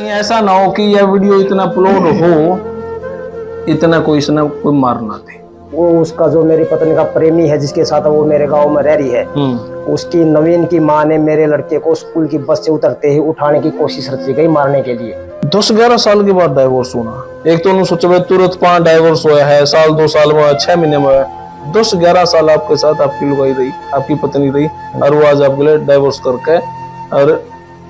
कहीं ऐसा ना हो कि यह वीडियो इतना अपलोड हो, इतना कोई से ना कोई मार ना दे। वो उसका जो मेरी पत्नी का प्रेमी है जिसके साथ वो मेरे गांव में रह रही है, उसकी नवीन की माँ ने मेरे लड़के को स्कूल की बस से उतरते ही उठाने की कोशिश रची गई मारने के लिए। 10-11 साल के बाद डाइवोर्स होना, एक तो उन्होंने सोचा तुरंत 5 डाइवोर्स हुआ है, साल 2 साल में 6 महीने में 10-11 साल आपके साथ आपकी लुगाई रही, आपकी पत्नी रही, और वो आज आपके लिए डाइवोर्स करके और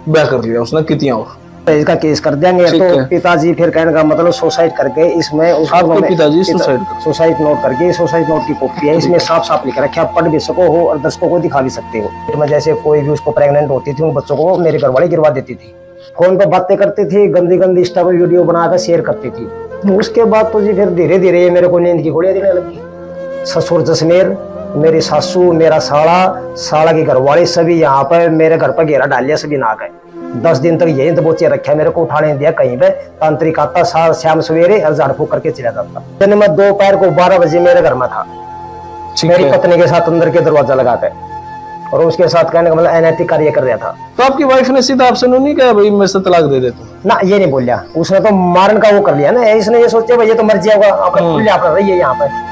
ब्याह कर लिया उसने कितियां और इसका केस कर देंगे। तो पिताजी फिर कहने का मतलब सुसाइड करके इसमें आपके पिताजी सुसाइड नोट करके सुसाइड नोट की कॉपी है, इसमें साफ साफ लिखा रखा, आप पढ़ भी सको हो और दर्शकों को दिखा भी सकते हो। मैं जैसे कोई भी उसको प्रेग्नेंट होती थी उन बच्चों को मेरे घर वाले गिरवा देती थी, फोन पर बातें करती थी, गंदी गंदी इंस्टा पर वीडियो बनाकर शेयर करती थी। उसके बाद तो जी फिर धीरे धीरे मेरे को नींद की गोलियां देने लगी। ससुर जसमेर, मेरी सासू, मेरा साला की घरवाली सभी यहाँ पर मेरे घर पर घेरा डाल लिया, सभी ना गए। 10 दिन तक यही दबोचे रखा, मेरे को उठाने दिया कहीं पे। तांत्रिक आता शाम सवेरे और झाड़ फूक करके चला जाता। दिन में दोपहर को 12 बजे मेरे घर में था, मेरी पत्नी के साथ अंदर के दरवाजा लगा के, और उसके साथ कहने का मतलब अनैतिक कार्य कर रहा था। तो आपकी वाइफ ने सीधा आपसे नहीं कहा भाई मेरे से तलाक दे देते? ना, ये नहीं बोलिया, उसने तो मारन का वो कर लिया ना। इसने ये सोचा भाई ये तो मर जाएगा, अपना खुले अपना रही है यहाँ पे,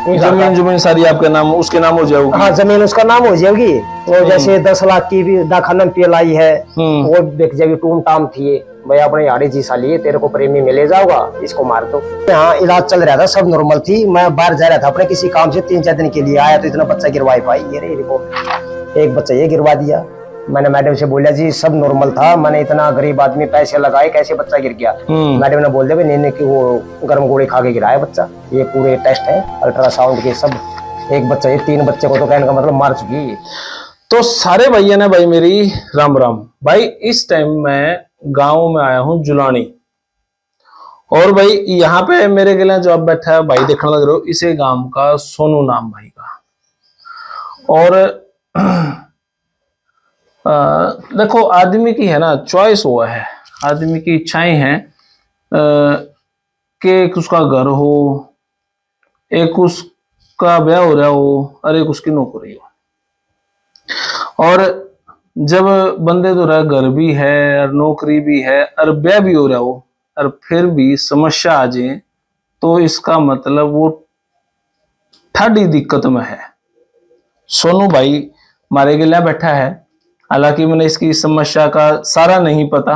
जमीन सारी आपके नाम, उसके नाम हो जाएगी। हाँ, जमीन उसका नाम हो जाएगी। वो जैसे 10 लाख की भी दाखनम पिलाई है, वो बिक जाएगी। टूम टाम थी भाई, अपने यारी जी साली तेरे को प्रेमी मिले जाओगा, इसको मार दो। हाँ, इलाज चल रहा था, सब नॉर्मल थी। मैं बाहर जा रहा था अपने किसी काम से, 3-4 दिन के लिए आया तो इतना बच्चा गिरवाई पाई। ये रे रिपोर्ट, एक बच्चा ये गिरवा दिया। मैंने मैडम से बोला जी सब नॉर्मल था, मैंने इतना गरीब आदमी पैसे लगाए, कैसे बच्चा गिर गया? मैडम ने बोल दिया नीने की वो गर्म गोली खा के गिराया बच्चा, ये पूरे टेस्ट है अल्ट्रासाउंड के सब। एक बच्चा, ये 3 बच्चे को तो कहने का मतलब मार चुकी है। तो सारे भैया ने भाई मेरी राम राम भाई। इस टाइम मैं गांव में आया हूं जुलानी, और भाई यहाँ पे मेरे गले जो आप बैठा है भाई देखने लग रहे हो, इसे गांव का सोनू नाम भाई का। और देखो आदमी की है ना चॉइस हुआ है, आदमी की इच्छाएं हैं कि एक उसका घर हो, एक उसका ब्याह हो रहा हो, और एक उसकी नौकरी हो। और जब बंदे तो रहा घर भी है और नौकरी भी है और ब्याह भी हो रहा हो, और फिर भी समस्या आ जाए तो इसका मतलब वो ठाडी दिक्कत में है। सोनू भाई मारे गिला बैठा है, हालांकि मैंने इसकी समस्या का सारा नहीं पता,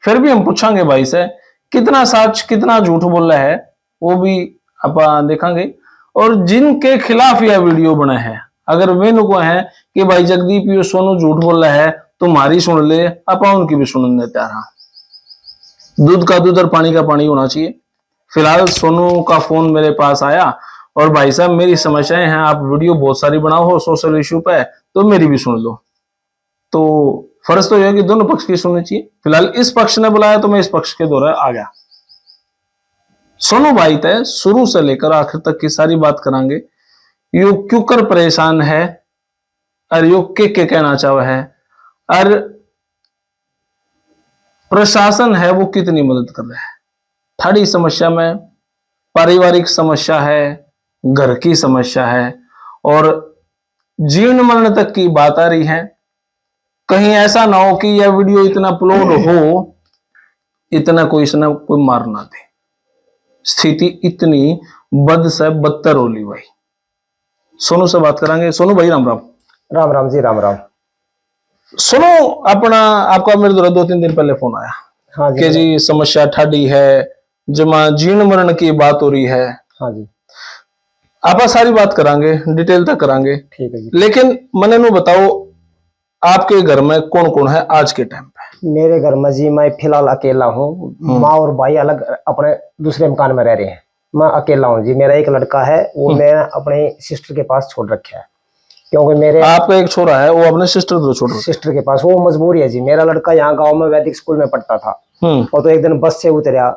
फिर भी हम पूछांगे भाई से कितना सच कितना झूठ बोल रहा है, वो भी आप देखेंगे। और जिनके खिलाफ यह वीडियो बना है, अगर वे नुको है कि भाई जगदीप ये सोनू झूठ बोल रहा है, तुम्हारी सुन ले, आप उनकी भी सुनने तैयार हैं। दूध का दूध और पानी का पानी होना चाहिए। फिलहाल सोनू का फोन मेरे पास आया, और भाई साहब मेरी समस्याएं हैं, आप वीडियो बहुत सारी बनाओ हो सोशल इश्यू पे, तो मेरी भी सुन लो। तो फर्ज तो यह है कि दोनों पक्ष की सुननी चाहिए। फिलहाल इस पक्ष ने बुलाया तो मैं इस पक्ष के दौरे आ गया। सोनू भाई तय शुरू से लेकर आखिर तक की सारी बात करांगे। यो क्यों कर परेशान है, और यो के कहना चाह है, और प्रशासन है वो कितनी मदद कर रहा है। ठाड़ी समस्या में पारिवारिक समस्या है, घर की समस्या है, और जीवन मरण तक की बात आ रही है। कहीं ऐसा ना हो कि यह वीडियो इतना अपलोड हो, इतना कोई से ना कोई मार ना दे। स्थिति इतनी बद से बदतर हो ली भाई। सोनू से बात करांगे। सोनू भाई राम राम। राम राम जी, राम राम। सुनो, आपका मेरे द्वारा 2-3 दिन पहले फोन आया। हाँ जी, कि जी समस्या ठाडी है, जमा जीवन मरण की बात हो रही है। हाँ जी, आप सारी बात करांगे, डिटेल तक करांगे, ठीक है जी। लेकिन मैंने नु बताओ आपके घर में कौन कौन है आज के टाइम पे? मेरे घर में जी मैं फिलहाल अकेला हूँ। माँ और भाई अलग अपने दूसरे मकान में रह रहे हैं, मैं अकेला हूँ जी। मेरा एक लड़का है, वो मैं अपने सिस्टर के पास छोड़ रखा है, क्योंकि मेरे आपका एक छोरा है वो अपने सिस्टर के पास, वो मजबूरी है जी। मेरा लड़का यहाँ गांव में वैदिक स्कूल में पढ़ता था, और तो एक दिन बस से उतरा,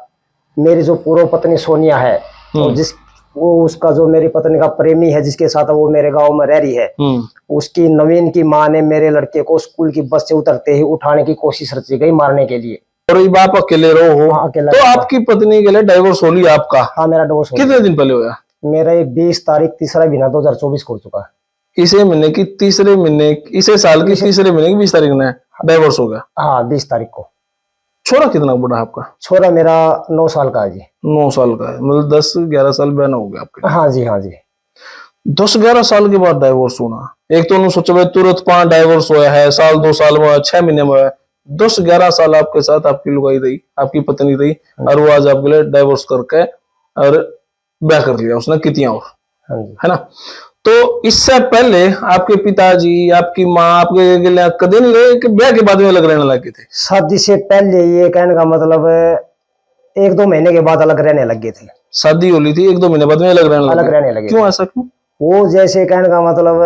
मेरी जो पूर्व पत्नी सोनिया है, तो वो उसका जो मेरी पत्नी का प्रेमी है जिसके साथ वो मेरे गांव में रह रही है, उसकी नवीन की माँ ने मेरे लड़के को स्कूल की बस से उतरते ही उठाने की कोशिश रची गई मारने के लिए। और ये बाप अकेले रहो? हाँ, अकेला। तो आपकी पत्नी के लिए डाइवोर्स हो लिया आपका? हाँ, मेरा डिवोर्स कितने दिन पहले हुआ? मेरा 20 तारीख 3रा महीना 2024 को हो चुका है। इसे महीने की तीसरे महीने, इसे साल की तीसरे महीने की 20 तारीख में डाइवोर्स हो गया? हाँ, 20 तारीख को। छोरा कितना बड़ा है आपका? छोरा मेरा 9 साल का है जी। 9 साल का है, मतलब 10-11 साल बहना हो गया आपके। हाँ जी, हाँ जी। 10-11 साल के बाद डाइवोर्स होना, एक तो उन्होंने सोचा भाई तुरंत 5 डाइवोर्स हुआ है, साल 2 साल में 6 महीने में, 10-11 साल आपके साथ आपकी लुगाई रही, आपकी पत्नी रही, और वो आज आपके लिए डाइवोर्स करके और ब्याह कर लिया उसने कितियां और, हाँ जी। है ना। तो इससे पहले आपके पिताजी, आपकी माँ आपके लिए कदे नहीं रहे कि ब्याह के बाद में अलग रहने लगे थे? शादी से पहले, ये कहने का मतलब 1-2 महीने के बाद अलग रहने लग गए थे। शादी हो ली थी, 1-2 महीने बाद में अलग रहने लगे। क्यों, ऐसा क्यों? वो जैसे कहने का मतलब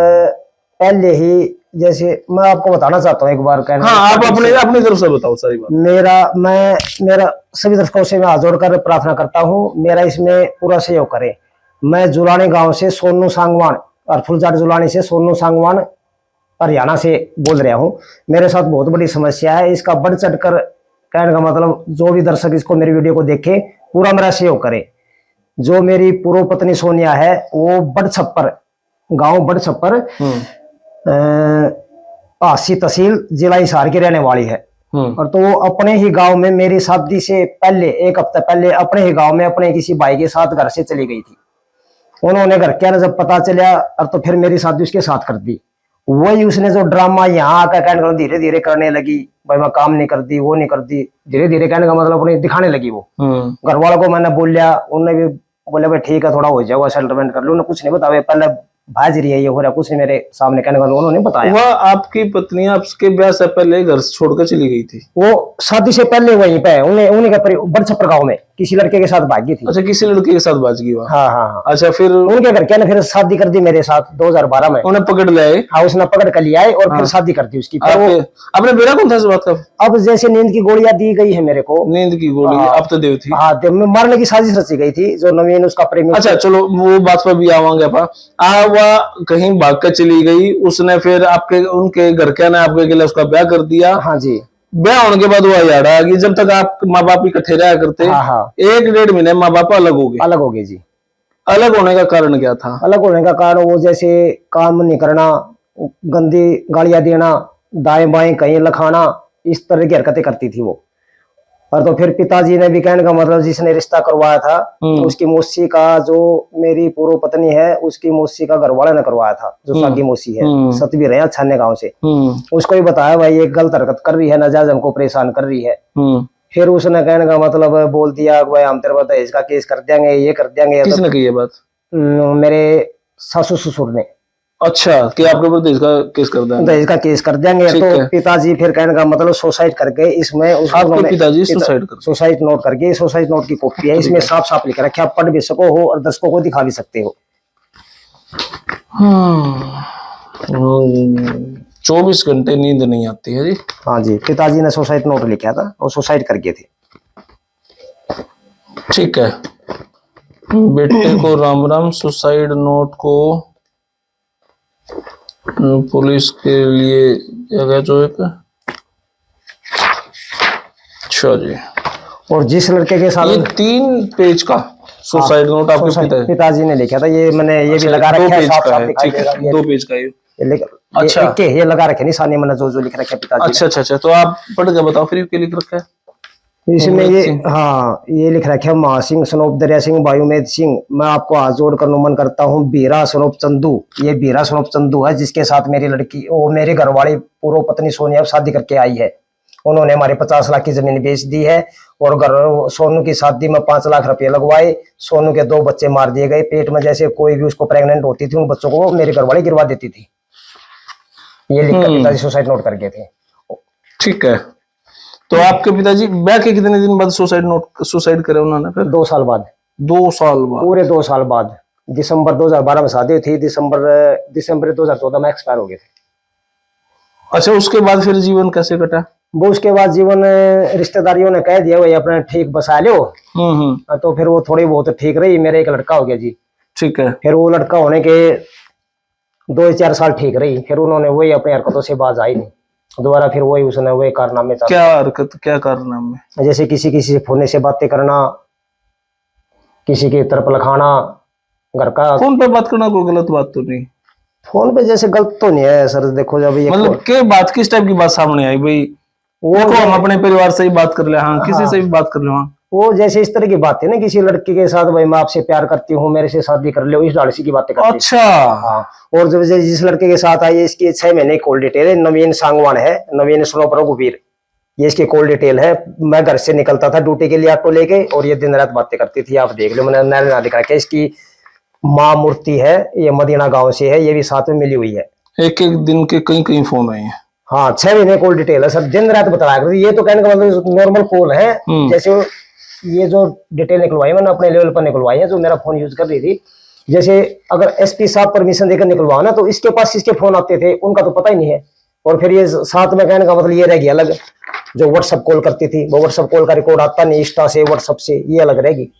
पहले ही, जैसे मैं आपको बताना चाहता हूँ एक बार। कहने हाँ, आप अपनी तरफ से बताओ सारी बात। मेरा सभी दर्शकों से मैं हाथ जोड़कर प्रार्थना करता हूँ, मेरा इसमें पूरा सहयोग करें। मैं जुलानी गांव से सोनू सांगवान, और फुलझाड़ जुलानी से सोनू सांगवान हरियाणा से बोल रहा हूँ। मेरे साथ बहुत बड़ी समस्या है, इसका बढ़ चढ़कर कहने का मतलब जो भी दर्शक इसको मेरी वीडियो को देखे पूरा मेरा सहयोग करे। जो मेरी पूर्व पत्नी सोनिया है, वो बड़ छप्पर गांव, बड़ छप्पर हासी तहसील जिला हिसार की रहने वाली है। और तो वो अपने ही गांव में मेरी शादी से पहले 1 हफ्ता पहले अपने ही गांव में अपने किसी भाई के साथ घर से चली गई थी। उन्होंने घर के जब पता चला, और तो फिर मेरी शादी उसके साथ कर दी। वही उसने जो ड्रामा यहाँ आकर कहने का धीरे धीरे करने लगी, भाई मैं काम नहीं करती, वो नहीं करती, धीरे धीरे कहने का मतलब अपने दिखाने लगी। वो घर वालों को मैंने बोलिया, उन्होंने भी बोले भाई ठीक है, थोड़ा हो जाएगा, सेटलमेंट कर लो। उन्होंने कुछ नहीं बताया, पहले भाज रही है ये हो रहा, कुछ नहीं मेरे सामने कहने का उन्होंने बताया। वह आपकी पत्नी आपके ब्याह से पहले घर से छोड़कर चली गई थी? वो शादी से पहले वहीं पे उन्हीं के बड़ छप्पर गाँव में किसी लड़के के साथ भागी थी। अच्छा, किसी लड़के के साथ भाग गई वहाँ? हाँ हाँ हाँ। अच्छा, फिर उनके घर के ने फिर शादी कर दी मेरे साथ 2012 में। उन्हें पकड़ लाए? हाँ, उसने पकड़ कर लिया है और फिर शादी कर दी उसकी। आपने बेरा कौन था इस बात का? अब जैसे नींद की गोलियां दी गई है मेरे को। नींद की गोली? अब तो देव थी। हाँ, मारने की साजिश रची गई थी, जो नवीन उसका प्रेमी। अच्छा चलो, वो बात पर भी आवांगे अपा। वह कहीं भाग कर चली गई, उसने फिर आपके उनके घर के ने आपके लिए उसका ब्याह कर दिया। हाँ जी। ब्याह होने के बाद वो याद आ गई, जब तक आप माँ बाप इकट्ठे रहा करते। हाँ हाँ। 1-1.5 महीने माँ बाप अलग हो गए? अलग हो गए जी। अलग होने का कारण क्या था? अलग होने का कारण वो जैसे काम नहीं करना, गंदी गालियां देना, दाएं बाएं कहीं लखाना, इस तरह की हरकतें करती थी वो। और तो फिर पिताजी ने भी कहने का मतलब जिसने रिश्ता करवाया था, उसकी मौसी का, जो मेरी पूर्व पत्नी है उसकी मौसी का घर वाले ने करवाया था, जो सागी मौसी है, सतबीर है छाने गांव से। उसको भी बताया भाई ये गलत हरकत कर रही है, नाजायज हमको परेशान कर रही है। फिर उसने कहने का मतलब बोल दिया भाई हम तेरे पर इसका केस कर देंगे, ये कर देंगे। किसने की ये बात? मेरे सासू ससुर ने। अच्छा, कि आपके ऊपर दहेज का केस कर देंगे? दहेज का केस कर देंगे। तो पिताजी फिर कहने का मतलब सुसाइड करके, इसमें आपके पिताजी सुसाइड नोट करके, सुसाइड नोट की कॉपी है, इसमें साफ साफ लिख रखा है, आप पढ़ भी सको हो और दर्शकों को दिखा भी सकते हो। 24 घंटे नींद नहीं आती है जी? हाँ जी, पिताजी ने सुसाइड नोट लिखा था और सुसाइड कर गए थे। ठीक है, बेटे को राम राम। सुसाइड नोट को पुलिस के लिए जगह जो एक, अच्छा जी। और जिस लड़के के साथ ये 3 पेज का सुसाइड नोट आपके पिताजी ने लिखा था, ये मैंने ये भी लगा रखा है, साफ साफ दिखाई देगा। 2 पेज का ये। अच्छा, ये लगा रखे निशानी मैंने जो लिख रखा है पिताजी। अच्छा अच्छा, तो आप पढ़ के बताओ फिर क्या लिख रखा है इसमें। ये हाँ, ये लिख रखा है महासिंह सनोप दरिया सिंह बायुमेद सिंह, मैं आपको हाथ जोड़कर नमन करता हूँ। बीरा सनोप चंदू, ये बीरा सनोप चंदू है जिसके साथ मेरी लड़की, वो मेरी घरवाली पूर्व पत्नी सोनिया शादी करके आई है। उन्होंने हमारे 50 लाख की जमीन बेच दी है और सोनू की शादी में 5 लाख रुपए लगवाए। सोनू के 2 बच्चे मार दिए गए पेट में, जैसे कोई भी उसको प्रेग्नेंट होती थी उन बच्चों को मेरी घरवाली गिरवा देती थी। ये लिखकर पिताजी सुसाइड नोट कर गए थे। ठीक है, तो आपके पिताजी ब्याह के कितने दिन बाद सुसाइड करे उन्होंने? फिर 2 साल बाद। 2 साल बाद? पूरे 2 साल बाद। दिसंबर 2012 में शादी थी, दिसंबर 2014 में एक्सपायर हो गए थे। अच्छा, उसके बाद फिर जीवन कैसे कटा? वो उसके बाद जीवन रिश्तेदारियों ने कह दिया भाई अपना ठीक बसा लो। तो फिर वो थोड़ी बहुत ठीक रही। मेरा एक लड़का हो गया जी। ठीक है। फिर वो लड़का होने के 2-4 साल ठीक रही, फिर उन्होंने वही अपनी हरकतों से बाज आई नहीं दोबारा। फिर वही उसने वही कारनामे। क्या हरकत, क्या कारनामे? जैसे किसी से फोन से बातें करना, किसी की तरफ लखाना, घर का। फोन पे बात करना कोई गलत बात तो नहीं? फोन पे जैसे गलत तो नहीं है सर, देखो जब ये मतलब के बात किस टाइप की बात सामने आई भाई? वो देखो हम अपने परिवार से ही बात कर ले, हाँ किसी हाँ। से भी बात कर ले, हाँ वो जैसे इस तरह की बात है ना, किसी लड़के के साथ भाई मैं आपसे प्यार करती हूँ, मेरे से शादी कर लो, इस लालची की बातें करती है। अच्छा हाँ। और जब जिस लड़के के साथ आई है, इसकी 6 महीने की कॉल डिटेल है, नवीन सांगवान है, नवीन स्नोप रघुवीर, ये इसकी कॉल डिटेल है। मैं घर से निकलता था ड्यूटी के लिए ऑटो लेके, और ये दिन रात बातें करती थी, आप देख लो, मैंने ना दिखा के। इसकी माँ मूर्ति है, ये मदीना गांव से है, ये भी साथ में मिली हुई है। एक एक दिन के कई कई फोन आए हैं। हाँ 6 महीने कॉल डिटेल है सर, दिन रात बताया करती। ये तो कहने का मतलब नॉर्मल कॉल है, जैसे ये जो डिटेल निकलवाई मैंने अपने लेवल पर निकलवाई है, जो मेरा फोन यूज कर रही थी। जैसे अगर एसपी साहब परमिशन देकर निकलवाओ ना, तो इसके पास इसके फोन आते थे, उनका तो पता ही नहीं है। और फिर ये साथ में कहने का मतलब ये रह गया अलग, जो व्हाट्सएप कॉल करती थी, वो व्हाट्सएप कॉल का रिकॉर्ड आता नहीं, इंस्टा से व्हाट्सएप से, ये अलग रहेगी।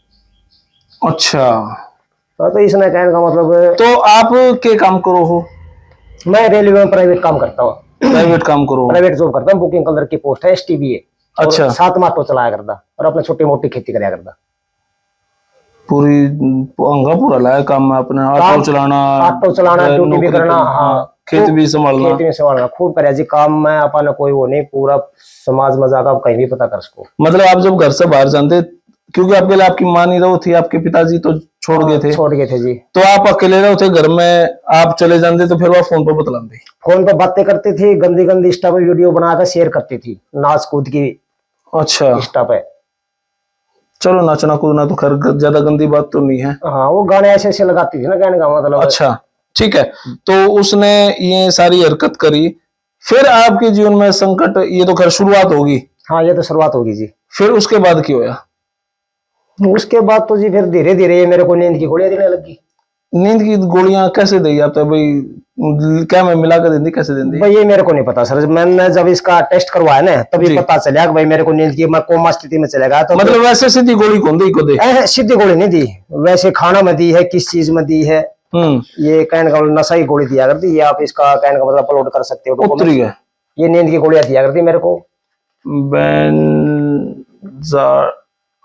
अच्छा तो इसने कहने का मतलब, तो आप क्या काम करो हो? मैं रेलवे में प्राइवेट काम करता हूँ, प्राइवेट काम करो? प्राइवेट जॉब करता हूँ, बुकिंग कलर की पोस्ट है, STBA। अच्छा। साथ में ऑटो चलाया करता, और अपने छोटी मोटी खेती कराया करता। पूरी अंगा पूरा लाया काम में अपने, ऑटो चलाना, ड्यूटी भी करना, हाँ खेत भी संभालना, खेती में संभालना, खूब करे जी काम में। अपन कोई वो नहीं, पूरा समाज मजाक आप कहीं भी पता कर सको। मतलब आप जब घर से बाहर जाते, क्योंकि आपके लिए आपकी माँ नहीं रहो थी, आपके पिताजी तो छोड़ गए थे, छोड़ गए थे जी, तो आप अकेले रहो थे घर में, आप चले जाते तो फिर वो फोन पर बतलाते? फोन पर बातें करती थी, गंदी गंदी इंस्टा पे वीडियो बनाकर शेयर करती थी, नाच कूद की। अच्छा इंस्टा पे चलो, नाचना कूदना तो खैर ज्यादा गंदी बात तो नहीं है। हाँ, वो गाने ऐसे ऐसे लगाती थी ना, कहने का मतलब। अच्छा ठीक है, तो उसने ये सारी हरकत करी, फिर आपके जीवन में संकट, ये तो खैर शुरुआत होगी। हाँ, ये तो शुरुआत होगी जी। फिर उसके बाद क्या होया? उसके बाद तो जी फिर धीरे धीरे ये मेरे को नींद की गोलियां देने लगी। नींद की गोलियां कैसे दी आप? तो भाई क्या मैं मिला कर दी, कैसे दी? भाई ये मेरे को नहीं पता सर, मैंने जब इसका टेस्ट करवाया ना, तभी पता चला कि भाई मेरे को नींद की, मैं कोमा स्थिति में चला गया। तो मतलब वैसे सीधी गोली कौन दी को दे? सीधी गोली नहीं दी, वैसे खाना में दी है, किस चीज में दी है, ये कहने का मतलब नशा की गोली दिया करती। ये आप इसका कहने का मतलब अपलोड कर सकते हो उतरी है। ये नींद की गोलियां दिया करती मेरे को।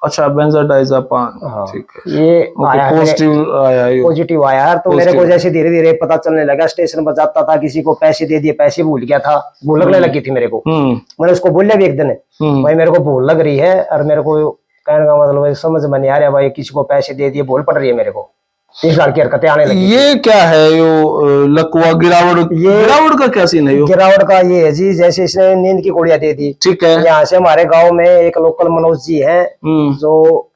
अच्छा बेंजाडाइजापान, हाँ, ठीक है। ये पॉजिटिव आया तो मेरे को जैसे धीरे धीरे पता चलने लगा। स्टेशन पर जाता था, किसी को पैसे दे दिए, पैसे भूल गया था, भूल लगने लगी थी मेरे को। मैंने उसको बोला भी एक दिन, भाई मेरे को भूल लग रही है, और मेरे को कहने का मतलब समझ में नहीं आ रहा भाई, किसी को पैसे दे दिए, भूल पड़ रही है मेरे को, इस लड़की हरकतें आने लगी। ये क्या है यो लकवा गिरावट? ये गिरावट का क्या सीन है? गिरावट का ये है जी, जैसे इसने नींद की गोलियां दे दी, ठीक है। यहाँ से हमारे गांव में एक लोकल मनोज जी हैं, जो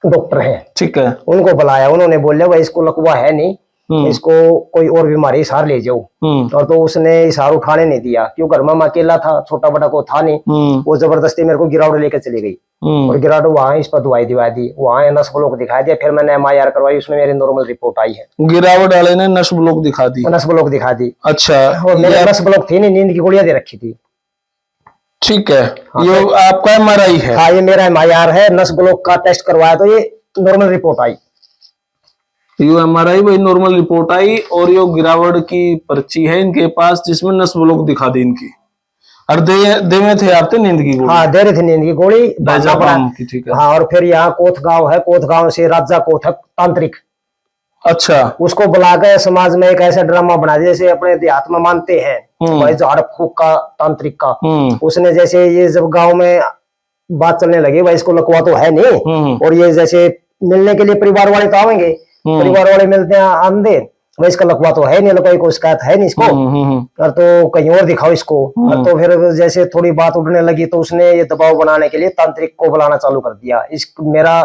डॉक्टर हैं, ठीक है, उनको बुलाया। उन्होंने बोला भाई इसको लकवा है नहीं, इसको कोई और बीमारी हिसार ले जाओ। और तो उसने हिसार उठाने नहीं दिया, क्यों घर में मैं अकेला था, छोटा बड़ा को था नहीं। वो जबरदस्ती मेरे को गिरावट लेकर चली गई, और गिरावट वहां इस पर दवाई दिवा दी, वहां नस ब्लॉक दिखा दिया। फिर मैंने MIR करवाई, उसमें मेरी नॉर्मल रिपोर्ट आई है। गिरावट वाले ने नस ब्लॉक दिखा दी? नस ब्लॉक दिखा दी। अच्छा, और मेरे नस ब्लॉक थी नहीं, नींद की गोलियां दे रखी थी। ठीक है, ये आपका MRI है? हाँ, ये मेरा MIR है, नस ब्लॉक का टेस्ट करवाया तो ये नॉर्मल रिपोर्ट आई। यो MRI भाई नॉर्मल रिपोर्ट आई, और यो गिरावट की पर्ची है इनके पास, जिसमें नस ब्लॉक दिखा दी इनकी। और दे में थे आपने नींद की गोली? हाँ, दे रहे थे नींद की गोली की, ठीक है। हाँ, और फिर यहाँ कोथ गांव है, कोथ गांव से राजा कोथक तांत्रिक, अच्छा, उसको बुलाकर समाज में एक ऐसा ड्रामा बना दिया, जैसे अपने देहात में मानते हैं भाई झाड़ फूक का, तांत्रिक का। उसने जैसे ये जब गांव में बात चलने लगी, भाई इसको लकवा तो है नहीं, और ये जैसे मिलने के लिए परिवार वाले तो आवेंगे, परिवार वाले मिलते हैं आंधे, भाई इसका लकवा तो है नहीं, लकवा को शिकायत है नहीं इसको, और तो कहीं और दिखाओ इसको। और तो फिर जैसे थोड़ी बात उठने लगी, तो उसने ये दबाव बनाने के लिए तांत्रिक को बुलाना चालू कर दिया। इस मेरा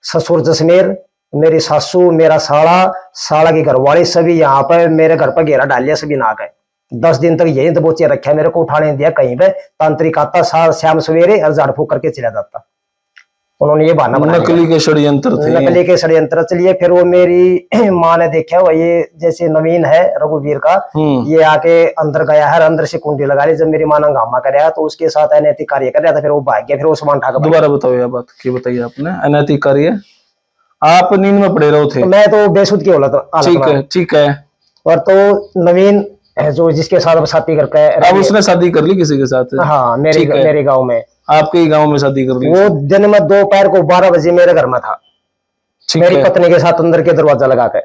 ससुर जसमेर, मेरी सासू, मेरा साला की घरवाली, सभी यहाँ पर मेरे घर पर घेरा डाल लिया, सभी ना गए। 10 दिन तक यही दबोचे रखा, मेरे को उठाने दिया कहीं पे। तांत्रिक आता शाम सवेरे और झाड़ फूक करके चला जाता। उन्होंने ये बहाना बनाया, नकली के षड्यंत्र थे, नकली के षड्यंत्र चलिए। फिर वो मेरी माँ ने देखा, वो ये जैसे नवीन है रघुवीर का, ये आके अंदर गया है, अंदर से कुंडी लगा ली। जब मेरी माँ ने हंगामा कराया, तो उसके साथ अनैतिक कार्य कर रहा था, फिर वो भाग गया, फिर वो सामान उठा। दोबारा बताओ यह बात, क्या बताइए आपने? अनैतिक कार्य? आप नींद में पड़े रहो थे? तो मैं तो बेसुध की हालत। ठीक है, ठीक है। और तो नवीन जो जिसके साथ अब शादी करके, अब उसने शादी कर ली किसी के साथ? हाँ, मेरे गांव में। आपके ही गांव में शादी कर ली? वो दिन में दोपहर को 12 बजे मेरे घर में था, मेरी पत्नी के साथ अंदर के दरवाजा लगा के,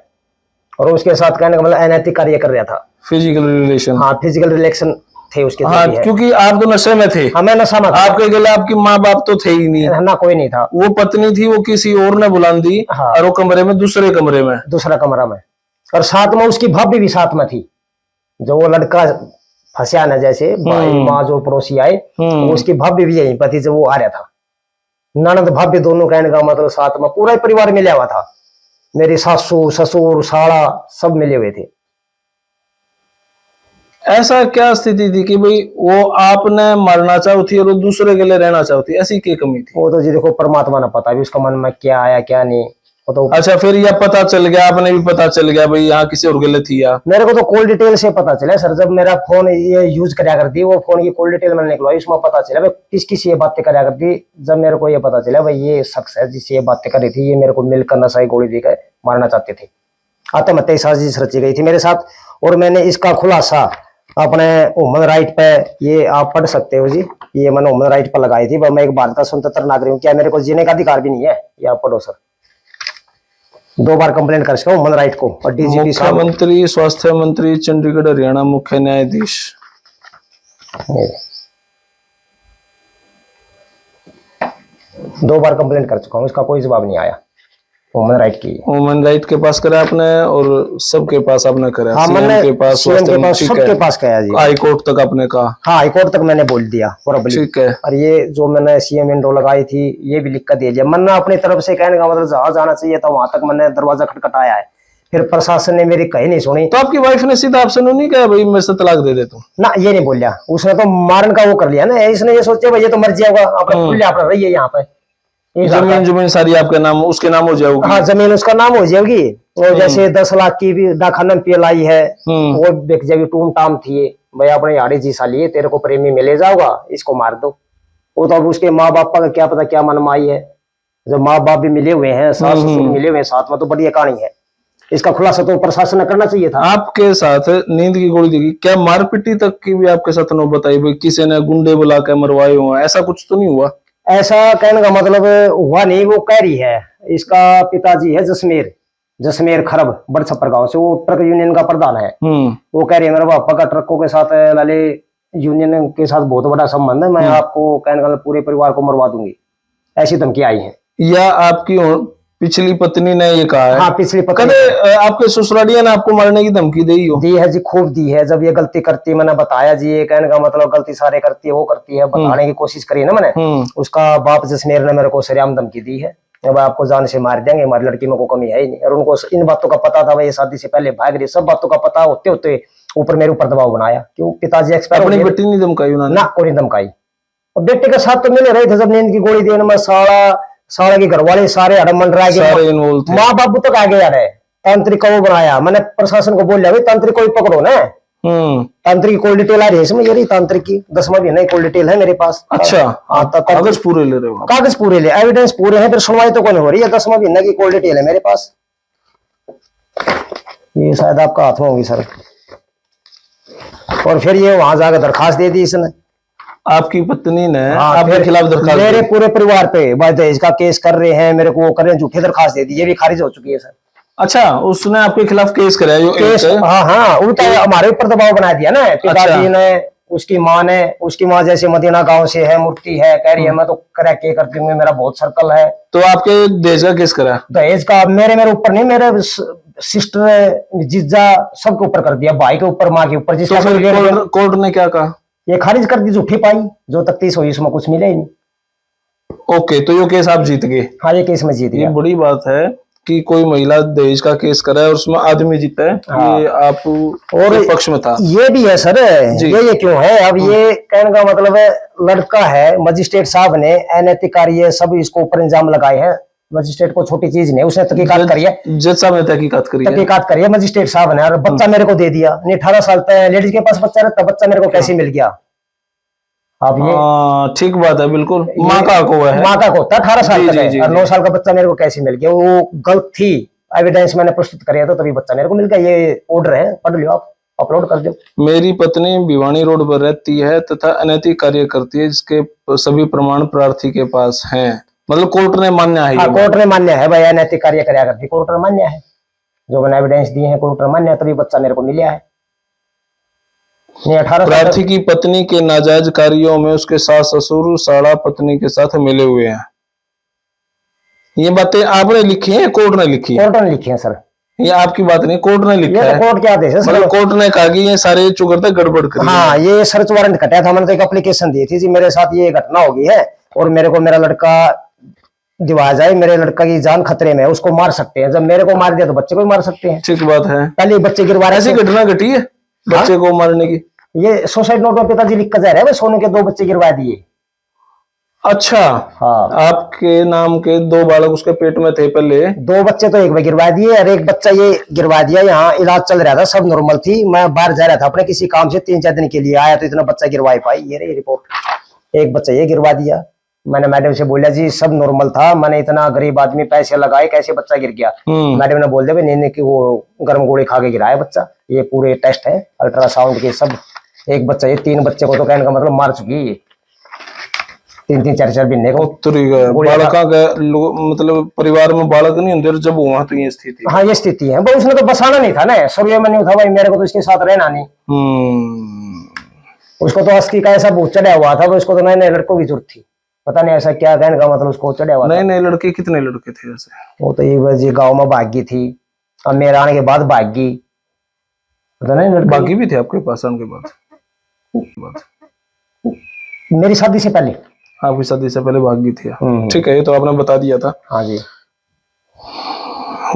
और उसके साथ कहने का मतलब अनैतिक कार्य कर रहा था। Physical relation? हाँ, फिजिकल रिलेशन थे उसके जो हाँ, भी है। क्योंकि आप तो नशे में थे। हाँ, मैं नशा में था। आपके गले आपकी माँ बाप तो थे ही नहीं, ना कोई नहीं था। वो पत्नी थी, वो किसी और ने बुला दी। हाँ। और वो कमरे में, दूसरे कमरे में, दूसरा कमरा में, और साथ में उसकी भाभी भी साथ में थी। जो वो लड़का फंसा ना, जैसे भाई माँ जो पड़ोसी आए, तो उसकी भाभी भी यहीं पर थी जब वो आ रहा था। ननद भाभी दोनों, कहने का मतलब साथ में पूरा ही परिवार मिला हुआ था। मेरी सासू ससुर साला सब मिले हुए थे। ऐसा क्या स्थिति थी कि भाई वो आपने मरना चाहती और वो दूसरे के लिए रहना चाहती, ऐसी क्या कमी थी? वो तो जी देखो परमात्मा ने पता भी उसका मन में क्या आया क्या नहीं, वो तो। अच्छा, फिर यह पता चल गया, आपने भी पता चल गया भाई यहाँ किसी और के लिए थी या? मेरे को तो कॉल डिटेल से पता चला सर, जब मेरा फोन ये यूज करया करती, वो फोन की कॉल डिटेल मैंने निकलवाई, उसमें पता चला भाई किस किस ये बातें करया करती। जब मेरे को ये पता चला भाई ये शख्स है जिससे ये बातें कर रही थी, ये मेरे को मिलकर नशा की गोली देकर मारना चाहते थे। आत्महत्या साजिश रची गई थी मेरे साथ। और मैंने इसका खुलासा अपने ह्यूमन राइट पे, ये आप पढ़ सकते हो जी, ये मैंने ह्यूमन राइट पर लगाई थी। मैं एक भारत का स्वतंत्र नागरिक हूँ, क्या मेरे को जीने का अधिकार भी नहीं है? ये आप पढ़ो सर। 2 बार कंप्लेंट कर चुका हूं ह्यूमन राइट को। और डीजीपी साहब, मुख्यमंत्री, स्वास्थ्य मंत्री, चंडीगढ़ हरियाणा मुख्य न्यायाधीश। 2 बार कंप्लेंट कर चुका हूँ, इसका कोई जवाब नहीं आया ह्यूमन राइट की। ह्यूमन राइट के पास करा आपने और सबके पास आपने करा? हाँ, मैंने सीएम के पास, सीएम के पास, ठीक सबके है, पास कहा जी। हाई कोर्ट तक आपने कहा? हाँ, हाई कोर्ट तक मैंने बोल दिया पूरा। ठीक है। और ये जो मैंने सीएम विंडो लगाई थी, ये भी लिख कर दे दिया। मैंने अपनी तरफ से, कहने का मतलब जहां जाना चाहिए था वहां तक मैंने दरवाजा खटखटाया है। फिर प्रशासन ने मेरी कहीं नहीं सुनी। तो आपकी वाइफ ने सीधा आपसे नहीं कहा भाई मेरे से तलाक दे दे तू? ना, ये नहीं बोलिया। उसने तो मारन का वो कर लिया ना, इसने ये सोचा भाई ये तो मर जाएगा, अपने खुले अपना रही है यहाँ पे। जमीन सारी आपके नाम, उसके नाम हो जाएगी? हाँ, जमीन उसका नाम हो जाएगी। वो जैसे 10 लाख की भी डाखानम पीएल आई है, वो बिक जाएगी। टूम टाम थी भाई, अपने यारी जी साली, तेरे को प्रेमी मिले जाओगा, इसको मार दो। वो तो अब उसके माँ बाप का क्या पता क्या मनमाई है। जब माँ बाप भी मिले हुए हैं, सास ससुर मिले हुए हैं साथ में, तो बढ़िया कहानी है। इसका खुलासा तो प्रशासन ने करना चाहिए था। आपके साथ नींद की गोली देगी क्या? मारपीटी तक की भी आपके साथ नौबत आई भाई? किसी ने गुंडे बुला के मरवाए हो, ऐसा कुछ तो नहीं हुआ? ऐसा कहने का मतलब हुआ नहीं। वो कह रही है, इसका पिताजी है जसमेर खरब, बड़ छप्पर गांव से, वो ट्रक यूनियन का प्रधान है। वो कह रही है मेरे पापा का ट्रकों के साथ, लाले यूनियन के साथ बहुत बड़ा संबंध है, मैं आपको कहने का मतलब पूरे परिवार को मरवा दूंगी, ऐसी धमकी आई है। या आपकी पिछली पत्नी ने ये कहा है? हाँ, पिछली पत्नी। कदे आपके ससुरालिया ने आपको मारने की धमकी दी है जी, खूब दी है। जब ये गलती करती, मैंने बताया जी, ये कहने का मतलब गलती सारे करती है, वो करती है, बताने की कोशिश करी ना मैंने। उसका बाप जसमेर ने मेरे को सरेआम धमकी दी है, अब आपको जान से मार देंगे, हमारी लड़की में को कमी है ही नहीं। और उनको इन बातों का पता था, भाई शादी से पहले भाग रही, सब बातों का पता होते होते ऊपर मेरे ऊपर दबाव बनाया। क्यों? पिताजी एक्सपायर। अपनी बेटी नहीं धमकाई उन्होंने? ना, कोई धमकाई। और बेटे के साथ तो मिले रहे थे जब नींद की गोली देने में। साला के घर वाले सारे हड़मन रह गए, माँ बाबू तक आगे जा रहे। तांत्रिक को बनाया मैंने, प्रशासन को बोल दिया तांत्रिक को ही पकड़ो ना। तांत्रिक की कॉल डिटेल आ रही है इसमें, ये रही तांत्रिक की 10वां महीना की कॉल डिटेल है मेरे पास। अच्छा, कागज पूरे ले रहे हो? कागज पूरे ले, एविडेंस पूरे हैं, फिर सुनवाई तो कौन हो रही है। 10वां महीना की कॉल डिटेल है मेरे पास। ये शायद आपका हाथ में होगी सर। और फिर ये वहां जाकर दरखास्त दे दी इसने, आपकी पत्नी ने आपके खिलाफ दरखास्त? मेरे पूरे परिवार पे भाई दहेज का केस कर रहे हैं, मेरे को वो कर रहे हैं, झूठी दरखास्त दे दी, ये भी खारिज हो चुकी है सर। अच्छा, उसने आपके खिलाफ केस कराया? जो केस, हाँ, उल्टा हमारे ऊपर दबाव बना दिया ना पिताजी ने। उसकी माँ जैसे मदीना गांव से है, मूर्ति है, कह रही है मैं तो करा के करती हूँ, मेरा बहुत सर्कल है। तो आपके दहेज का केस करा? दहेज का मेरे ऊपर नहीं, मेरे सिस्टर जीजा सबके ऊपर कर दिया, भाई के ऊपर, माँ के ऊपर। जिसका कोर्ट ने क्या कहा? ये खारिज कर दी, झूठी पाई। जो तफ्तीश हुई उसमें कुछ मिला ही नहीं। ओके, तो ये केस आप जीत गए? हाँ, ये केस में जीत गया। ये बड़ी बात है कि कोई महिला दहेज का केस करे और उसमें आदमी जीता है। हाँ। ये आप और पक्ष में था? ये भी है सर। ये क्यों है? अब ये कहने का मतलब है, लड़का है, मजिस्ट्रेट साहब ने अनैतिक कार्य सब इसको ऊपर इंजाम लगाए हैं। मजिस्ट्रेट को छोटी चीज नहीं, उसने तहकीकात करी है। जज साहब ने तहकीकात करी है मजिस्ट्रेट साहब ने, और बच्चा मेरे को दे दिया। नहीं, 18 साल तक लेडीज के पास बच्चा रहता, बच्चा मेरे को कैसे मिल गया? आप ये ठीक बात है, बिल्कुल माँ का हक है, माँ का हक होता है 18 साल तक है, और 9 साल का बच्चा मेरे को कैसे मिल गया? वो गलत थी, एविडेंस मैंने प्रस्तुत किया था, तभी बच्चा मेरे को मिल गया। ये ऑर्डर है, पढ़ लियो आप, अपलोड कर दो। मेरी पत्नी भिवानी रोड पर रहती है तथा अनैतिक कार्य करती है, जिसके सभी प्रमाण प्रार्थी के पास हैं। मतलब कोर्ट ने मान्य है? हाँ, कोर्ट ने मान्य है भाई, अनैतिक कार्य कराया करती, कोर्ट ने मान्य है। जो मैंने एविडेंस दिए हैं कोर्ट ने मान्य है, तभी बच्चा मेरे को मिला है। नहीं 18 साल प्रार्थी की पत्नी के नाजायज कार्यों में उसके सास ससुर साड़ा पत्नी के साथ मिले हुए हैं। ये बातें आपने लिखी है, कोर्ट ने लिखी है? कोर्ट ने लिखी है सर। ये आपकी बात नहीं, कोर्ट ने लिखा ये है। तो कोर्ट क्या आदेश है सर? मतलब कोर्ट ने कहा कि ये सारे चुगरते गड़बड़ कर। हाँ, ये सर्च वारंट कटा था, मैंने तो एक एप्लीकेशन दी थी जी, मेरे साथ ये घटना होगी है और मेरे को मेरा लड़का दिवा जाए, मेरे लड़का की जान खतरे में है, उसको मार सकते हैं। जब मेरे को मार दिया तो बच्चे को भी मार सकते हैं। ठीक बात है। पहले बच्चे गिरवा रहे ऐसी थे। घटना घटी है बच्चे को मारने की? ये सुसाइड नोट में पिताजी लिख कर जा रहे हैं, सोनू के 2 बच्चे गिरवा दिए। अच्छा, हाँ, आपके नाम के 2 बालक उसके पेट में थे पहले? 2 बच्चे तो एक में गिरवा दिए और एक बच्चा ये गिरवा दिया। यहाँ इलाज चल रहा था, सब नॉर्मल थी, मैं बाहर जा रहा था अपने किसी काम से, 3-4 दिन के लिए आया तो इतना बच्चा गिरवा पाई। ये रही रिपोर्ट, एक बच्चा ये गिरवा दिया। मैंने मैडम से बोला जी सब नॉर्मल था, मैंने इतना गरीब आदमी पैसे लगाए, कैसे बच्चा गिर गया? मैडम ने बोल दिया नींद की वो गर्म गोली खा के गिराया बच्चा, ये पूरे टेस्ट है अल्ट्रासाउंड के सब। एक बच्चा, ये 3 बच्चे को तो कहने का मतलब मार चुकी है, 3-3, 4-4 महीने को। बालका का मतलब परिवार में बालक नहीं होते जब हुआ तो ये स्थिति। हाँ, ये स्थिति है भाई, उसने तो बसाना नहीं था ना, शुरू में नहीं था भाई, मेरे को तो इसके साथ रहना नहीं। उसको तो अस्की का ऐसा भूत चढ़ा हुआ था, तो उसको तो नए नए लड़कों की जरूरत थी, पता नहीं ऐसा क्या कहने का मतलब उसको चढ़ा हुआ। नए नए लड़के? कितने लड़के थे ऐसे? वो तो ये गाँव में भागी थी, अब मेरे आने के बाद भागी, पता नहीं बाकी भी थे आपके पास आने के बाद? मेरी शादी से पहले। आपकी शादी से पहले भागी थी? ठीक है, ये तो आपने बता दिया था। हाँ जी।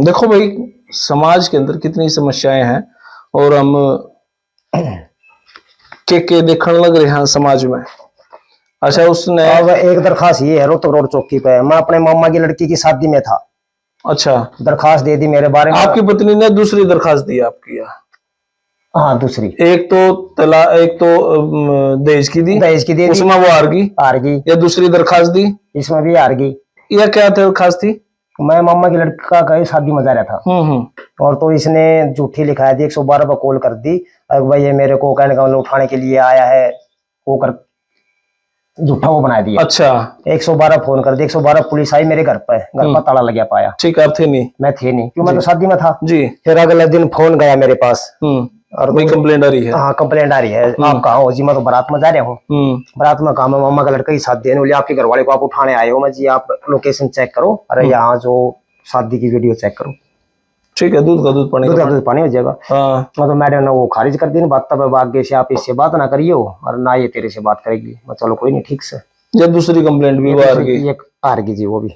देखो भाई, समाज के अंदर कितनी समस्याएं हैं और हम के देखने लग रहे हैं समाज में। अच्छा, उसने अब एक दरखास्त ये है रोहतक रोड चौकी पे, मैं अपने मामा की लड़की की शादी में था। अच्छा, दरखास्त दे दी मेरे बारे में। आपकी पत्नी ने दूसरी दरखास्त दी आपकी? हाँ, दूसरी। एक तो दहेज की दी, दहेज की दी, उसमें वो हार गई। या दूसरी दरखास्त दी, इसमें भी हार गई। या क्या दरखास्त थी? मैं मामा की लड़का का शादी में जा रहा था और तो इसने झूठी लिखाया दी, 112 पर कॉल कर दी, भाई ये मेरे को कहने का मतलब उठाने के लिए आया है, वो कर झूठा वो बना दिया। अच्छा, 112 फोन कर दिया, 112 पुलिस आई मेरे घर पर ताला लग गया पाया। ठीक, आप थे नहीं? मैं थे नहीं, क्यों, मैं तो शादी में था जी। फिर अगले दिन फोन गया मेरे पास और वही कंप्लेंट आ रही है? हाँ, कंप्लेंट आ रही है। आप कहाँ हो जी? मैं तो बारात में जा रहा हूँ। बारात में कहा, मैं मामा का लड़का की शादी है। बोले आपके घर वाले को आप उठाने आए हो? मैं जी आप लोकेशन चेक करो, अरे यहाँ जो शादी की वीडियो चेक करो। ठीक है, दूध का दूध पानी हो जाएगा। मतलब मैडम ने वो खारिज कर दी बात, तब आगे से आप इससे बात ना करियो और ना ये तेरे से बात करेगी। मैं चलो कोई नहीं, ठीक से। या दूसरी कंप्लेंट भी हार गई जी, वो भी।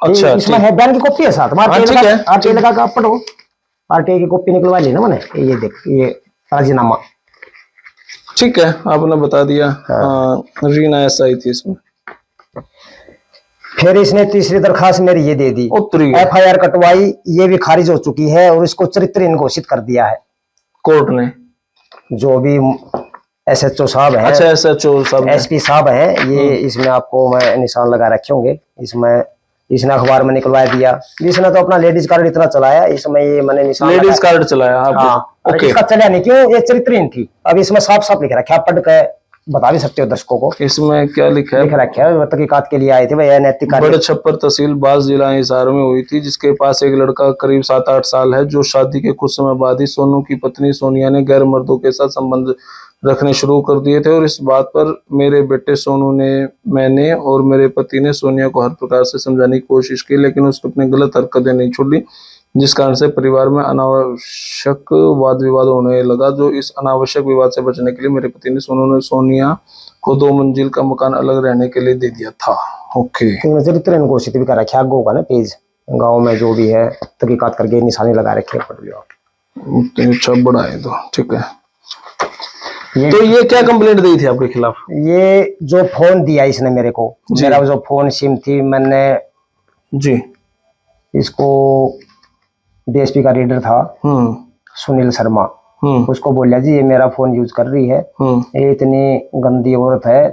अच्छा, इसमें है बयान की कॉपी है साथ में, आरटीआई लगा के आप पढ़ो, आरटीआई की कॉपी निकलवा ली ना मैंने, ये देख, ये राजीनामा। ठीक है, आपने बता दिया। रीना ऐसा ही थी इसमें। फिर इसने तीसरी दरखास्त मेरी ये दे दी, FIR कटवाई, ये भी खारिज हो चुकी है और इसको चरित्रहीन घोषित कर दिया है कोर्ट ने। जो भी SHO साहब है, अच्छा, SHO साहब, SP साहब है, ये इसमें आपको मैं निशान लगा रखे होंगे। इसमें इसने अखबार में निकलवा दिया। इसने तो अपना लेडीज कार्ड इतना चलाया, इसमें ये मैंने निशान लेडीज कार्ड चलाया। हाँ, इसका चला नहीं, क्यों? ये चरित्रहीन थी। अब इसमें साफ साफ लिख रखा है, पढ़ के बता भी सकते हो दर्शकों को। इसमें क्या लिखा है? लिख रखा है, तहकीकात के लिए आए थे भाई, नैतिक कार्य। बड़े छप्पर तहसील बास जिला हिसार में हुई थी, जिसके पास एक लड़का करीब 7-8 साल है, जो शादी के कुछ समय बाद ही सोनू की पत्नी सोनिया ने गैर मर्दों के साथ संबंध रखने शुरू कर दिए थे। और इस बात पर मेरे बेटे सोनू ने, मैंने और मेरे पति ने सोनिया को हर प्रकार से समझाने की कोशिश की, लेकिन उसको अपनी गलत हरकतें नहीं छोड़ी, जिस कारण से परिवार में अनावश्यक वाद विवाद होने लगा। जो इस अनावश्यक विवाद से बचने के लिए मेरे पति ने सोनिया को 2 मंजिल का मकान अलग रहने के लिए दे दिया था। ओके, चरित्रहीन घोषित भी कर रखा है, होगा ना पेज गांव में जो भी है, तहकीकात करके निशानी लगा रखे है, पढ़ लियो। अच्छा, बड़ा है तो ठीक है। तो ये क्या कंप्लेंट दी थी आपके खिलाफ? ये जो फोन दिया इसने मेरे को, मेरा जो फोन सिम थी, मैंने जी इसको DSP का रीडर था सुनील शर्मा, उसको बोलिया जी ये मेरा फोन यूज कर रही है, ये इतनी गंदी औरत है,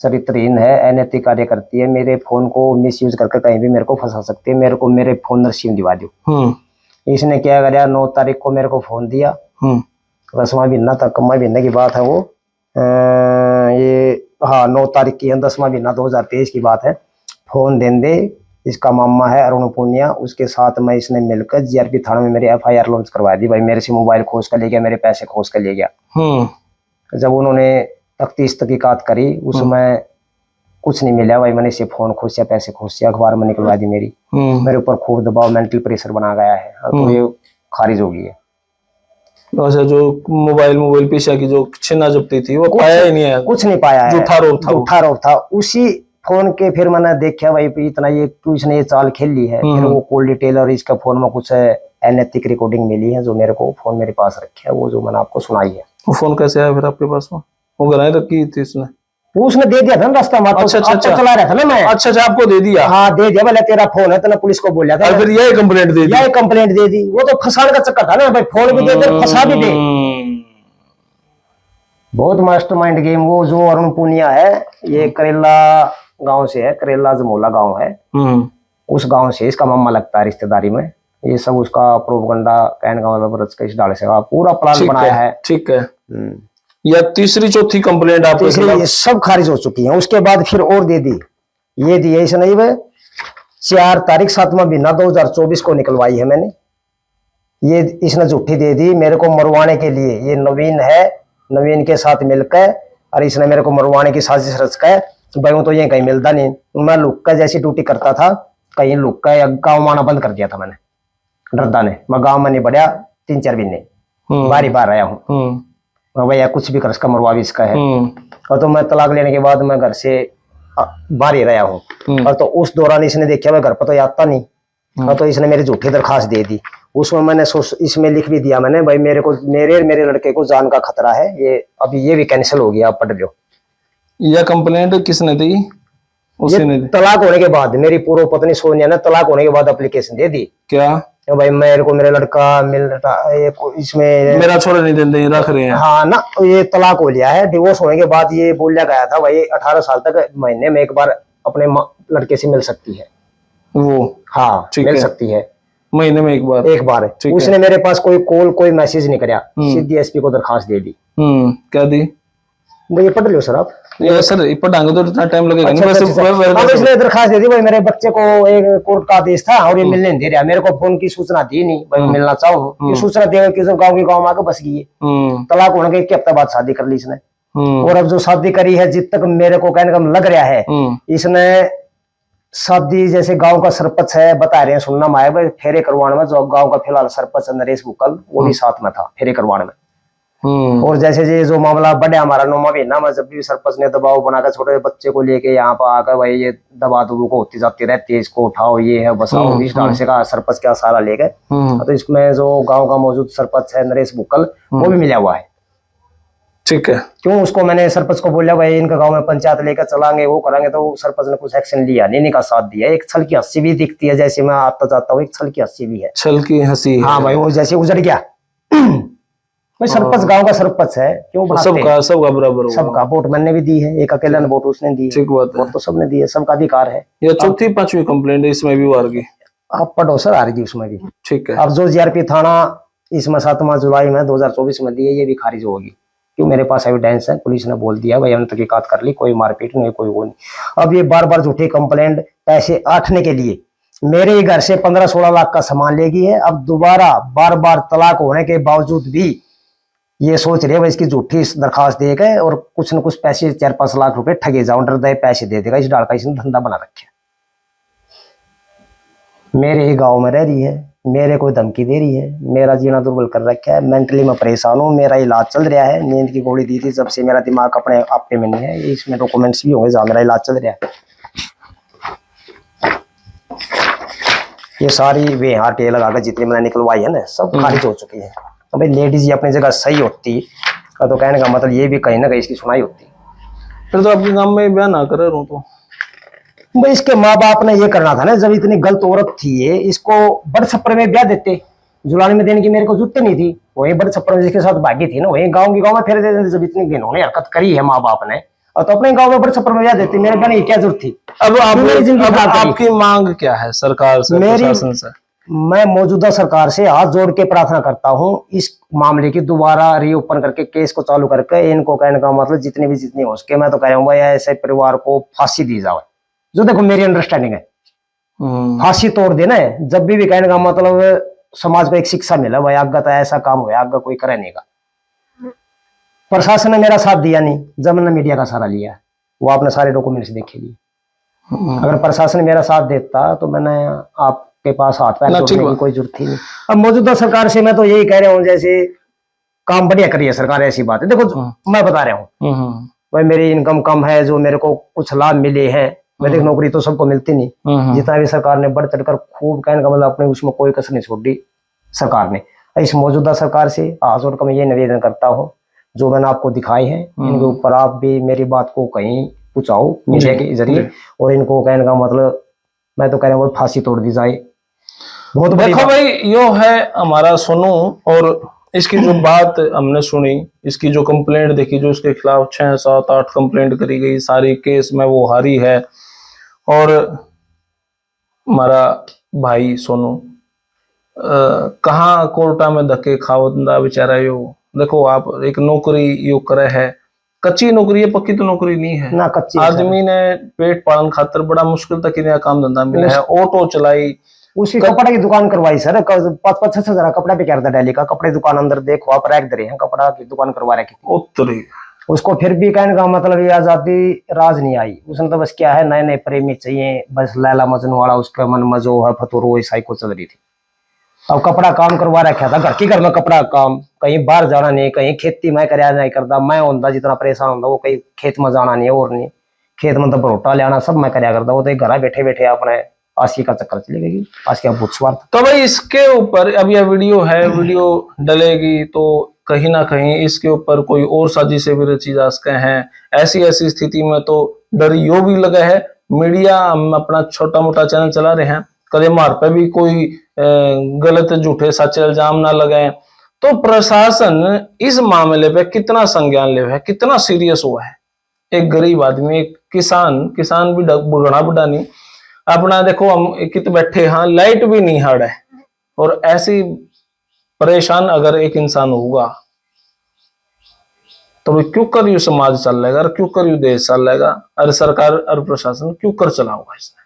चरित्रहीन है, अनैतिक कार्य करती है, मेरे फोन को मिस यूज करके कहीं भी मेरे को फंसा सकती है, मेरे को मेरे फोन सिम दिवा दो। इसने क्या कराया, 9 तारीख को मेरे को फोन दिया, 10वां महीना तक, 10वां महीने की बात है वो, ये हाँ 9 तारीख की है, 10वां महीना 2023 की बात है। फोन देन दे, इसका मामा है अरुण पूनिया, उसके साथ में इसने मिलकर GRP थाना में मेरी FIR लॉन्च करवा दी। भाई मेरे से मोबाइल खोज कर ले गया, मेरे पैसे खोज कर ले गया। जब उन्होंने तफ्तीश तहकीकात करी उसमें कुछ नहीं मिला भाई। मैंने इसे फोन खोसिया, पैसे खोसिया, अखबार में निकलवा दी मेरी। मेरे ऊपर खूब दबाव, मेंटल प्रेशर बना गया है, तो ये खारिज हो गई है। अच्छा, जो मोबाइल पेशा की जो छिना जब्ती थी वो पाया ही नहीं है, कुछ नहीं पाया है, झूठा आरोप था। उसी फोन के फिर मैंने देखा भाई इतना ये तू इसने ये चाल खेल ली है। फिर वो कॉल डिटेल और इसका फोन में कुछ अनैतिक रिकॉर्डिंग मिली है, जो मेरे को फोन मेरे पास रखे है, वो जो मैंने आपको सुनाई है। वो फोन कैसे आया फिर आपके पास? वो गराए रखी थी इसने? वो उसने दे दिया था ना रास्ता में। अच्छा, चला रहा था ना मैं। अच्छा, आपको दे दिया? हाँ दे दिया, बोले तेरा फोन है, तो पुलिस को बोला था। फिर यही कंप्लेंट दे दी? यही कंप्लेंट दे दी। वो तो फंसाने का चक्कर था ना भाई, फोन भी दे दे, फंसा भी दे। बहुत मास्टरमाइंड गेम। वो जो अरुण पुनिया है, ये करेला गांव से है, करेला जमोला गांव है, उस गांव से इसका मामा लगता है रिश्तेदारी में। ये सब उसका प्रोपगंडा कहने का मतलब रच के इस डाले से पूरा प्लान बनाया है। ठीक है। या तीसरी चौथी कंप्लेंट आपके खिलाफ? ये सब खारिज हो चुकी है। उसके बाद फिर और दे दी, ये दी है इसने 4 तारीख 7वां महीना 2024 को निकलवाई है मैंने। ये इसने झूठी दे दी मेरे को मरवाने के लिए। ये नवीन है, नवीन के साथ मिलकर और इसने मेरे को मरवाने की साजिश रच कर, भाई वो तो ये कहीं मिलता नहीं। मैं लुक्का जैसी ड्यूटी करता था, कहीं लुक्का या गाँव माना बंद कर दिया था मैंने डरदा ने। मैं गाँव में नहीं बढ़िया 3-4 महीने बारी बार आया हूँ भैया, कुछ भी कर इसका मरवा भी इसका है। और तो मैं तलाक लेने के बाद मैं घर से बाहर ही रहा हूँ। और तो उस दौरान इसने देखा भाई घर पर तो आता नहीं, और तो इसने मेरी झूठी दरखास्त दे दी। उसमें मैंने इसमें लिख भी दिया मैंने, भाई मेरे लड़के को जान का खतरा है, ये अभी ये भी कैंसिल हो गया, आप पढ़ लो। यह कंप्लेंट किसने दी? उसने तलाक होने के बाद मेरी पूर्व पत्नी सोनिया ने तलाक होने के बाद एप्लीकेशन दे दी। क्या भाई मेरे को मेरा लड़का मिल रहा, इसमें मेरा छोड़ा नहीं देते रख रहे हैं। हाँ ना, ये तलाक हो लिया है। डिवोर्स होने के बाद ये बोला गया था भाई 18 साल तक महीने में एक बार अपने लड़के से मिल सकती है वो। हाँ मिल सकती है महीने में एक बार। उसने मेरे पास कोई कॉल कोई मैसेज नहीं कराया, सीधी एसपी को दरखास्त दे दी। क्या दी? ये पढ़ लो सर आप। सर पढ़ाएंगे तो इतना टाइम लगेगा नहीं। इसलिए दरखास्त दे दी भाई, मेरे बच्चे को एक कोर्ट का आदेश था और ये मिलने नहीं दे रहा। मेरे को फोन की सूचना दी नहीं भाई मिलना चाहूँ, ये सूचना देगा कि गाँव के गाँव में आके बस गई है। तलाक होने के 1 हफ्ते बाद शादी कर ली इसने। और अब जो शादी करी है, जित तक मेरे को कहने का लग रहा है, इसने शादी जैसे गांव का सरपंच है बता रहे हैं, सुनना में आया भाई फेरे करवाने में, जो गांव का फिलहाल सरपंच नरेश बुकल वो भी साथ में था फेरे करवाने में। और जैसे जो मामला बढ़े हमारा 9वां महीना में, जब भी सरपंच ने दबाव बनाकर छोटे बच्चे को लेके यहाँ पर आकर भाई ये दबा दबू को होती जाती रहती है, इसको उठाओ ये है बसाओ, इस ढंग से का सरपंच का सहारा लेके। तो इसमें जो गांव का मौजूद सरपंच है नरेश बुकल, वो भी मिला हुआ है। ठीक है। क्यों उसको मैंने सरपंच को बोला भाई इनका गांव में पंचायत लेकर चलाएंगे, वो करेंगे, तो सरपंच ने कुछ एक्शन लिया नहीं, का साथ दिया। एक छल की हंसी भी दिखती है, जैसे मैं आता जाता हूँ एक छल की हंसी भी है। छल की हंसी? हाँ भाई वो जैसे उजड़ गया भाई। सरपंच गांव का सरपंच है, क्यों सबका बराबर, सबका वोट मैंने भी दी है, एक अकेला ने वोट उसने दी, ठीक बात है, वोट तो सबने दी है, सबका अधिकार है। ये चौथी 5वीं कंप्लेंट है, इसमें भी हार गई। आप पढ़ो सर, हार गई उसमें भी। ठीक है। अब जो जीआरपी थाना इसमें 7 जुलाई में 2024 में दी है, ये भी खारिज होगी, क्यों मेरे पास एविडेंस है। पुलिस ने बोल दिया भाई हमने तहकीकात कर ली, कोई मारपीट नहीं, कोई वो नहीं। अब ये बार बार झूठी कंप्लेंट पैसे आठने के लिए मेरे ही घर से 15-16 लाख का सामान ले गई है। अब दोबारा बार बार तलाक होने के बावजूद भी ये सोच रहे भाई इसकी झूठी दरखास्त देगा और कुछ न कुछ पैसे 4-5 लाख रुपए ठगे जाओ, डर दे पैसे दे देगा। इस डाल का इसने धंधा बना रखा। मेरे ही गांव में रह रही है, मेरे को धमकी दे रही है, मेरा जीना दुर्बल कर रखा है, मेंटली मैं परेशान हूँ, मेरा इलाज चल रहा है, नींद की गोली दी थी जब से मेरा दिमाग अपने आपने में नहीं है। इसमें डॉक्यूमेंट्स भी होंगे जहाँ मेरा इलाज चल रहा है। ये सारी वे हार्टे लगाकर जितनी मैंने निकलवाई है ना, सब खारिज हो चुकी है। तो भाई लेडीज ही अपनी जगह सही होती तो कहने का मतलब ये भी कहीं ना कहीं इसकी सुनाई होती। फिर तो आपके गांव में ब्याह ना करे रहूं तो भाई इसके माँ बाप ने ये करना था ना, जब इतनी गलत औरत थी ये, इसको बड़े छप्पर में ब्याह देते। जुलाने में देने की मेरे को जरूरत नहीं थी, वही बड़े छप्पर में जिसके साथ भागी थी ना, वही गाँव की गाँव में फेर देते। जब इतनी इन्होंने हरकत करी है माँ बाप ने, और तो अपने गाँव में बड़े छप्पर में ब्याह देते, मेरे कहने की क्या जरूरत थी। अब आपकी मांग क्या है सरकार से, प्रशासन से? मैं मौजूदा सरकार से हाथ जोड़ के प्रार्थना करता हूं, इस मामले की दोबारा रीओपन करके केस को चालू करके इनको कहने का मतलब जितनी हो सके, मैं तो कह रहा हूँ भाई ऐसे परिवार को फांसी दी जाए। जो देखो मेरी अंडरस्टैंडिंग है, फांसी तोड़ देना है। जब भी कहने का मतलब समाज को एक शिक्षा मिला भाई आगे तो ऐसा काम हुआ, आगे कोई करे नहीं का। प्रशासन ने मेरा साथ दिया नहीं, जब मैंने मीडिया का सहारा लिया। वो आपने सारे डॉक्यूमेंट्स देखे लिए। अगर प्रशासन मेरा साथ देता तो मैंने आपके पास हाथ पैर जोड़ने की कोई जरूरत ही नहीं। अब मौजूदा सरकार से मैं तो यही कह रहा हूँ, जैसे काम बढ़िया करिए सरकार, ऐसी बात है। देखो मैं बता रहा हूँ भाई, मेरी इनकम कम है, जो मेरे को कुछ लाभ मिले हैं, मैं देख नौकरी तो सबको मिलती नहीं, जितना भी सरकार ने बढ़ चढ़कर खूब, कहने का मतलब अपने उसमें कोई कसर नहीं छोड़ी सरकार ने। इस मौजूदा सरकार से हाथ जोड़कर मैं ये निवेदन करता हूँ, जो मैंने आपको दिखाई है इनके ऊपर आप भी मेरी बात को कहीं पहुंचाओ मीडिया के जरिए, और इनको कहने का मतलब मैं तो कह रहा हूँ फांसी तोड़ दी जाए। बहुत देखो भाई, यो है हमारा सोनू, और इसकी जो बात हमने सुनी, इसकी जो कंप्लेंट देखी, जो इसके खिलाफ 6, 7, 8 कंप्लेंट करी गई, सारी केस में वो हारी है। और हमारा भाई सोनू कहाँ कोर्टा में धक्के खावंदा बेचारा। यो देखो, आप एक नौकरी यो करे है, कच्ची नौकरी है, पक्की तो नौकरी नहीं है ना, कच्ची। आदमी ने पेट पालन खातर बड़ा मुश्किल तक इन्हें काम धंधा मिला है, ऑटो चलाई, उसकी कपड़े की दुकान करवाई सर, 5-6 हजार कपड़ा पे क्या डेली का कपड़े दुकान, अंदर देखो आप रैक दे रहे हैं, कपड़ा की दुकान करवा रखी थी उत्तरी। उसको फिर भी कहने का मतलब ये आजादी राज नहीं आई उसने, तो बस क्या है, नए नए प्रेमी चाहिए, बस लैला मजनू वाला उसका मन में जो है फतूर वही साइको चल रही थी। अब कपड़ा काम करवा रखा था, घर की घर में कपड़ा काम, कहीं बाहर जाना नहीं, कहीं खेती में कर नहीं करता, मैं होता जितना परेशान होता वो कहीं खेत में जाना नहीं है, और नहीं खेत में तो बरोटा ले आना सब मैं कराया करता, वो तो घर बैठे बैठे अपने आशी का चक्कर चली गई, आज की भूत स्वार्थ। तो भाई इसके ऊपर अब यह वीडियो है, वीडियो डलेगी तो कहीं ना कहीं इसके ऊपर कोई और साजिशें भी रची जा सकते हैं। ऐसी स्थिति में तो डर यो भी लगा है, मीडिया हम अपना छोटा मोटा चैनल चला रहे हैं, कदे मार पे भी कोई गलत झूठे सच्चे इल्जाम ना लगाए। तो प्रशासन इस मामले पे कितना संज्ञान ले है, कितना सीरियस हुआ है। एक गरीब आदमी, एक किसान भी घना बुढ़ा नहीं, अपना देखो हम कित बैठे, हाँ लाइट भी नहीं हड़ है, और ऐसी परेशान अगर एक इंसान होगा तो भाई क्यों कर यू समाज चल रहेगा, और क्यों कर यू देश चल रहेगा, अरे सरकार और प्रशासन क्यों कर चला होगा इसने।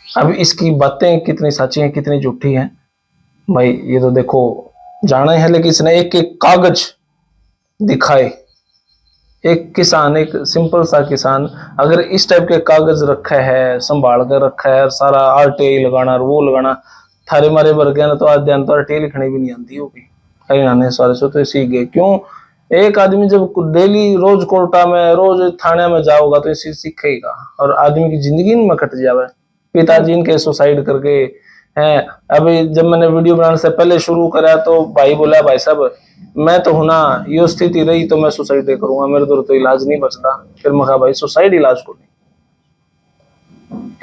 अब इसकी बातें कितनी सच्ची हैं कितनी झूठी हैं भाई ये तो देखो जाना है। लेकिन इसने एक एक कागज दिखाए, एक किसान, एक सिंपल सा किसान अगर इस टाइप के कागज रखा है, संभाल कर रखा है, सारा RTI लगाना और वो लगाना, थारे मारे भर गया ना तो अध्ययन तो RTI लिखनी भी नहीं आती होगी, कहीं आने सारे से तो सीख गए। क्यों, एक आदमी जब डेली रोज कोर्टा में, रोज थाने में जाओगा तो इसी सीखेगा, और आदमी की जिंदगी में कट जावे। पिताजी इनके सुसाइड करके हैं। अभी जब मैंने वीडियो बनाने से पहले शुरू करा तो भाई बोला, भाई साहब मैं तो हूं ना, ये स्थिति रही तो मैं सुसाइड करूंगा, मेरे तो इलाज नहीं बचता। फिर मैं कहा भाई सुसाइड इलाज को नहीं।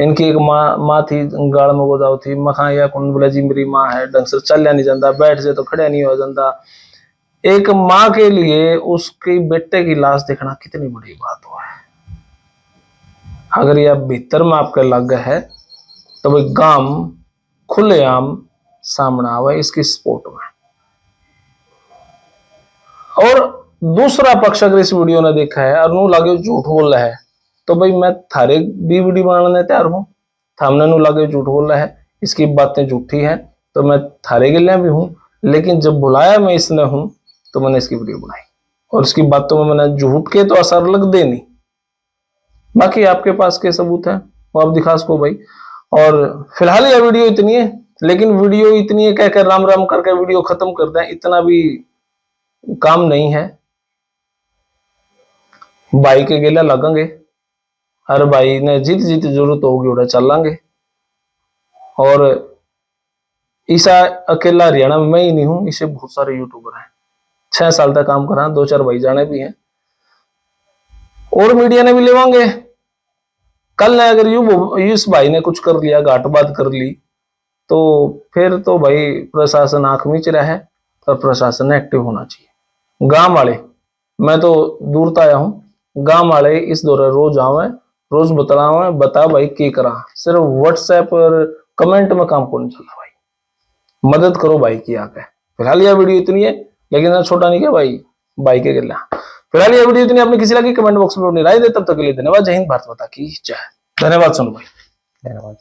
इनकी एक माँ थी, गाड़ में गोदाव थी, मखा या कौन बोला जी मेरी माँ है, ढंग से चल नहीं जाता, बैठ से तो खड़े नहीं हो जाता। एक माँ के लिए उसके बेटे की लाश देखना कितनी बड़ी बात हुआ है। अगर यह भीतर में आपके लग है तो भाई गांव खुलेआम सामने आवा इसकी सपोर्ट में। और दूसरा पक्ष अगर इस वीडियो ने देखा है और नू लागे झूठ बोल रहा है तो भाई मैं थारे भी वीडियो बनाने तैयार हूं। थामने नू लागे झूठ बोल रहा है, इसकी बातें झूठी हैं तो मैं थारे गिले भी हूं, लेकिन जब बुलाया मैं इसने हूं तो मैंने इसकी वीडियो बनाई, और इसकी बातों में मैंने झूठ के तो असर लग दे नहीं। बाकी आपके पास के सबूत है वो आप दिखा सको भाई। और फिलहाल यह वीडियो इतनी है, लेकिन वीडियो इतनी है कहकर राम राम करके वीडियो खत्म कर दें इतना भी काम नहीं है। भाई के गेला लगेंगे, हर भाई ने जित जरूरत होगी उड़ा चलेंगे। और ईसा अकेला हरियाणा में मैं ही नहीं हूं, इसे बहुत सारे यूट्यूबर हैं, 6 साल तक काम करा, 2-4 भाई जाने भी हैं, और मीडिया ने भी लेवांगे। कल ने अगर इस भाई ने कुछ कर लिया, घाट बात कर ली, तो फिर तो भाई प्रशासन आंख मीच रहा है और प्रशासन ने एक्टिव होना चाहिए। गांव वाले, मैं तो दूर तो आया हूं, गांव वाले इस दौरान रोज आवे, रोज बतलावे, बता भाई की करा। सिर्फ व्हाट्सएप और कमेंट में काम को नहीं चला भाई, मदद करो भाई की आके। फिलहाल यह वीडियो इतनी है, लेकिन छोटा नहीं क्या भाई के गिला। फिलहाल यह वीडियो इतनी, आपने किसी लगी कमेंट बॉक्स में अपनी राय दे। तब तक के लिए धन्यवाद। जय हिंद, भारत माता की जय। धन्यवाद सोनू भाई, धन्यवाद।